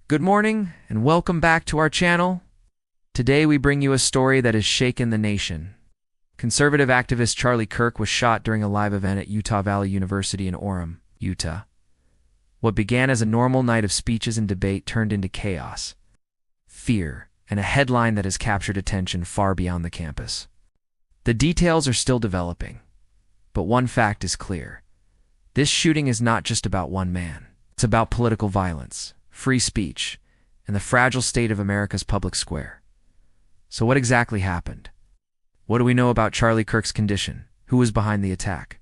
Good morning, and welcome back to our channel. Today we bring you a story that has shaken the nation. Conservative activist Charlie Kirk was shot during a live event at Utah Valley University in Orem, Utah. What began as a normal night of speeches and debate turned into chaos, fear, and a headline that has captured attention far beyond the campus. The details are still developing, but one fact is clear. This shooting is not just about one man. It's about political violence, free speech, and the fragile state of America's public square. So what exactly happened? What do we know about Charlie Kirk's condition? Who was behind the attack?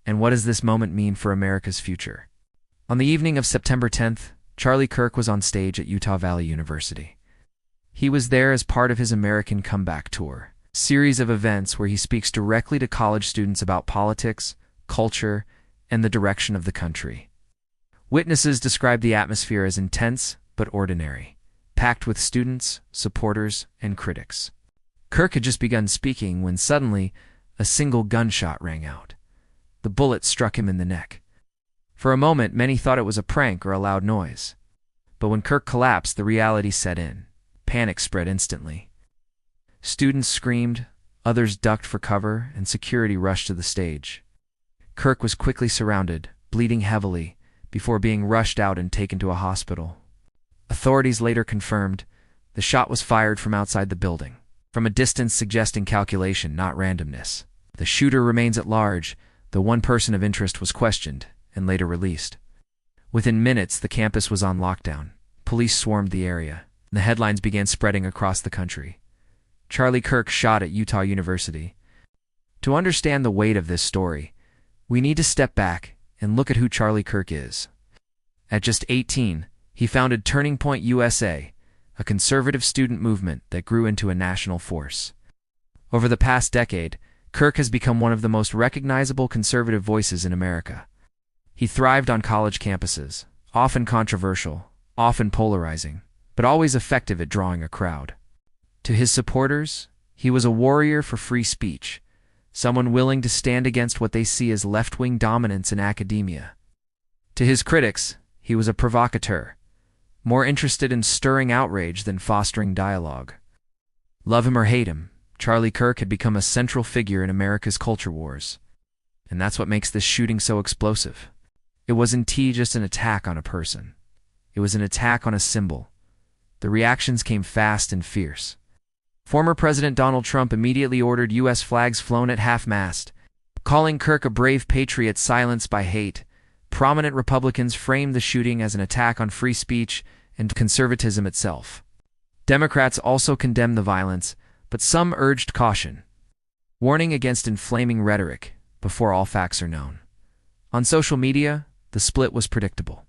And what does this moment mean for America's future? On the evening of September 10th, Charlie Kirk was on stage at Utah Valley University. He was there as part of his American Comeback Tour, a series of events where he speaks directly to college students about politics, culture, and the direction of the country. Witnesses described the atmosphere as intense but ordinary, packed with students, supporters, and critics. Kirk had just begun speaking when suddenly a single gunshot rang out. The bullet struck him in the neck. For a moment, many thought it was a prank or a loud noise. But when Kirk collapsed, the reality set in. Panic spread instantly. Students screamed, others ducked for cover, and security rushed to the stage. Kirk was quickly surrounded, bleeding heavily, before being rushed out and taken to a hospital. Authorities later confirmed the shot was fired from outside the building, from a distance suggesting calculation, not randomness. The shooter remains at large, though one person of interest was questioned and later released. Within minutes, the campus was on lockdown. Police swarmed the area, and the headlines began spreading across the country. Charlie Kirk shot at Utah University. To understand the weight of this story, we need to step back and look at who Charlie Kirk is. At just 18, he founded Turning Point USA, a conservative student movement that grew into a national force. Over the past decade, Kirk has become one of the most recognizable conservative voices in America. He thrived on college campuses, often controversial, often polarizing, but always effective at drawing a crowd. To his supporters, he was a warrior for free speech, someone willing to stand against what they see as left-wing dominance in academia. To his critics, he was a provocateur, more interested in stirring outrage than fostering dialogue. Love him or hate him, Charlie Kirk had become a central figure in America's culture wars. And that's what makes this shooting so explosive. It wasn't just an attack on a person. It was an attack on a symbol. The reactions came fast and fierce. Former President Donald Trump immediately ordered U.S. flags flown at half-mast, calling Kirk a brave patriot silenced by hate. Prominent Republicans framed the shooting as an attack on free speech and conservatism itself. Democrats also condemned the violence, but some urged caution, warning against inflaming rhetoric before all facts are known. On social media, the split was predictable.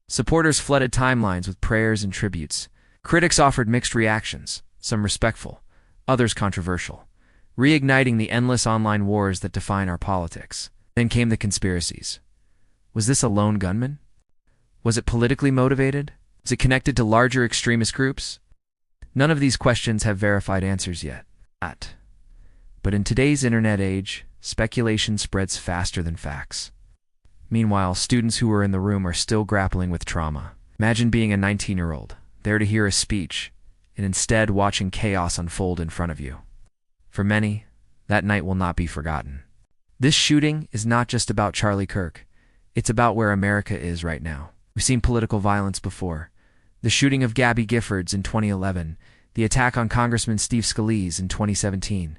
Supporters flooded timelines with prayers and tributes. Critics offered mixed reactions, some respectful, others controversial, reigniting the endless online wars that define our politics. Then came the conspiracies. Was this a lone gunman? Was it politically motivated? Was it connected to larger extremist groups? None of these questions have verified answers yet. But in today's internet age, speculation spreads faster than facts. Meanwhile, students who were in the room are still grappling with trauma. Imagine being a 19-year-old, there to hear a speech, and instead watching chaos unfold in front of you. For many, that night will not be forgotten. This shooting is not just about Charlie Kirk. It's about where America is right now. We've seen political violence before. The shooting of Gabby Giffords in 2011, the attack on Congressman Steve Scalise in 2017,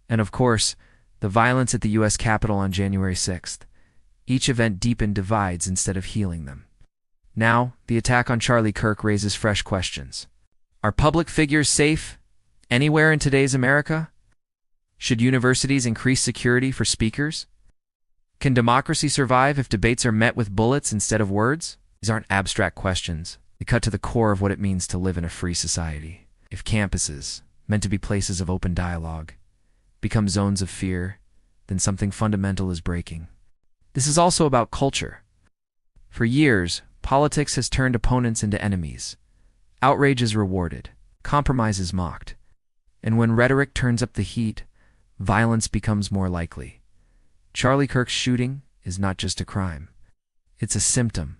and of course, the violence at the U.S. Capitol on January 6th. Each event deepened divides instead of healing them. Now, the attack on Charlie Kirk raises fresh questions. Are public figures safe anywhere in today's America? Should universities increase security for speakers? Can democracy survive if debates are met with bullets instead of words? These aren't abstract questions. They cut to the core of what it means to live in a free society. If campuses, meant to be places of open dialogue, become zones of fear, then something fundamental is breaking. This is also about culture. For years, politics has turned opponents into enemies. Outrage is rewarded, compromise is mocked, and when rhetoric turns up the heat, violence becomes more likely. Charlie Kirk's shooting is not just a crime. It's a symptom,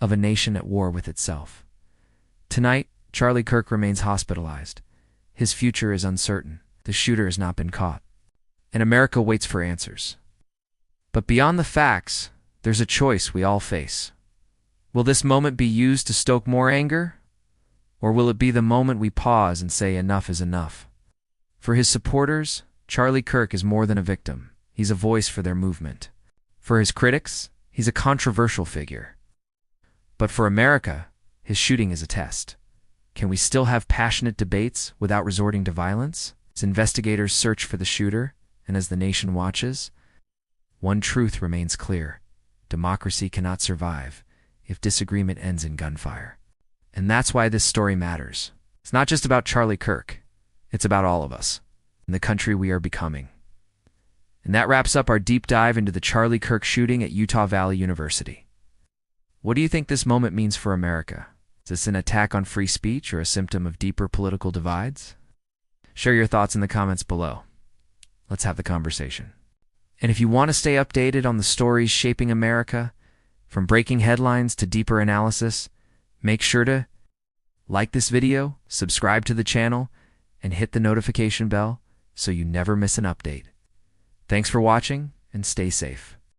of a nation at war with itself. Tonight, Charlie Kirk remains hospitalized. His future is uncertain. The shooter has not been caught. And America waits for answers. But beyond the facts, there's a choice we all face. Will this moment be used to stoke more anger? Or will it be the moment we pause and say enough is enough? For his supporters, Charlie Kirk is more than a victim. He's a voice for their movement. For his critics, he's a controversial figure. But for America, his shooting is a test. Can we still have passionate debates without resorting to violence? As investigators search for the shooter, and as the nation watches, one truth remains clear. Democracy cannot survive if disagreement ends in gunfire. And that's why this story matters. It's not just about Charlie Kirk. It's about all of us and the country we are becoming. And that wraps up our deep dive into the Charlie Kirk shooting at Utah Valley University. What do you think this moment means for America? Is this an attack on free speech or a symptom of deeper political divides? Share your thoughts in the comments below. Let's have the conversation. And if you want to stay updated on the stories shaping America, from breaking headlines to deeper analysis, make sure to like this video, subscribe to the channel, and hit the notification bell so you never miss an update. Thanks for watching, and stay safe.